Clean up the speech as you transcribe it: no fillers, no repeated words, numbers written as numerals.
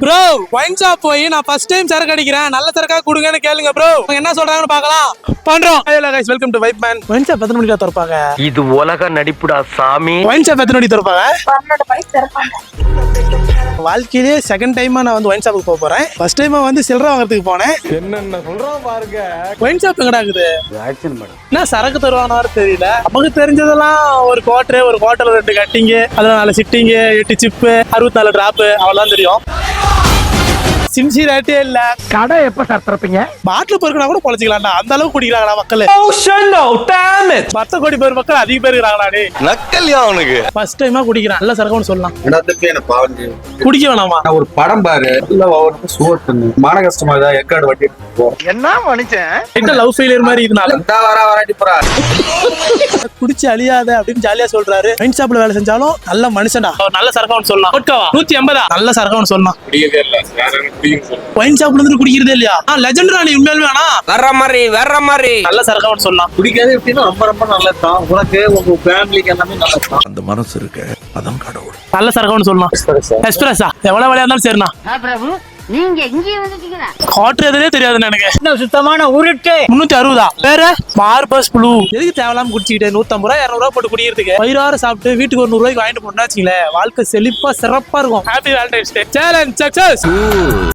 Bro wine shop போய் நான் first time சரக்கு அடிக்கிறேன், நல்ல சரக்கா கொடுங்கன்னு கேளுங்க ப்ரோ. என்ன சொல்றாங்கன்னு பார்க்கலாம். பண்றோம். Hello guys, welcome to vibe man. Wine shop எத்தனை மணிக்கு திறப்பாங்க? இது உலக நடிப்புடா சாமி. ஒயின் ஷாப் எத்தனை மணிக்கு திறப்பாங்க? 12 மணிக்கு திறப்பாங்க. வாழ்க்கையிலே செகண்ட் டைமா நான் வந்து ஒயின் ஷாப்புக்கு போறேன். ஃபர்ஸ்ட் டைமா வந்து சில்லறை வாங்குறதுக்கு போனேன். என்னென்ன சொல்றோம் பாருங்க. ஒயின் ஷாப் எங்கடா இருக்குது? Action madam. என்ன சரக்கு தருவானாரு தெரியல. நமக்கு தெரிஞ்சதெல்லாம் ஒரு குவார்டர், ஒரு குவார்டர்ல 2 கட்டிங்கு, அதுல 4 சிட்டிங்கு, 8 சிப்பு, 64 டிராப், அவ்வளவுதான் தெரியும். சின்சியரிட்டியே இல்ல. கடை எப்ப சார் திறப்பீங்க? பாட்டில் பொறுக்கனா கூட பொழைச்சிக்கலாம்டா, அந்த அளவுக்கு குடிக்கிறாங்களா மக்கள். பத்த கோடி பேர் மக்கள் அதிக பேர் இருக்கிறாங்களா? டே நக்கல்யா அவனுக்கு. ஃபர்ஸ்ட் டைமா குடிக்கிறான், நல்ல சரக்குன்னு சொல்லலாம். என்னத்துக்கு என்ன பாவங்க. குடிக்க வேணாமா? ஒரு படம் பாரு. இல்ல அவனுக்கு சோட்டு மான கஷ்டமா தான் எக்கார்டு வட்டி போ. என்ன மனுஷன்? என்ன லவ் ஃபெயிலியர் மாதிரி இதனால இந்த வராட்டி போறா. குடிச்சு அழியாத அப்படின்னு ஜாலியா சொல்றாரு. ஒயின் ஷாப்ல வேலை செஞ்சாலும் நல்ல மனுஷன்டா, அவர் நல்ல சரக்குன்னு சொல்லலாம். ஓட்காவா 180 நல்ல சரக்குன்னு சொல்லலாம். குடிக்கவே இல்ல. யாரும் குடிங்க சொல்ல. ஒயின் ஷாப்ல இருந்து குடிக்கிறதே இல்லையா? லெஜெண்ட் ராணி உண்மையாலுமே வேணா வேற மாதிரி நல்ல சரக்குன்னு சொல்லலாம். குடிக்காதே எப்படின்னா ரொம்ப ரொம்ப நல்லதுதான். உனக்கு உங்க ஃபேமிலிக்கு எல்லாமே நல்லதுதான். அந்த மனசு இருக்கு, அதான் கடவுள். நல்ல சரக்குன்னு சொல்லலாம். எக்ஸ்பிரஸா எவ்வளவு விலையா இருந்தாலும் சரிண்ணா. பிரபு நீங்க எங்க வந்துட்டீங்களா? காற்று எதுனே தெரியாதுன்னு எனக்கு. என்ன சுத்தமான உருட்டு. 360 வேற மார்பஸ் ப்ளூ. எதுக்கு தேவலாம குடிச்சிக்கிட்டு 150 ரூபா 200 ரூபா போட்டு குடிக்கிறதுக்கு? வயிறார சாப்பிட்டு வீட்டுக்கு ஒரு 100 ரூபாய்க்கு வாங்கிட்டு போனா வச்சுங்களேன், வாழ்க்கை செழிப்பா சிறப்பா இருக்கும். Happy valentine's day. Challenge success.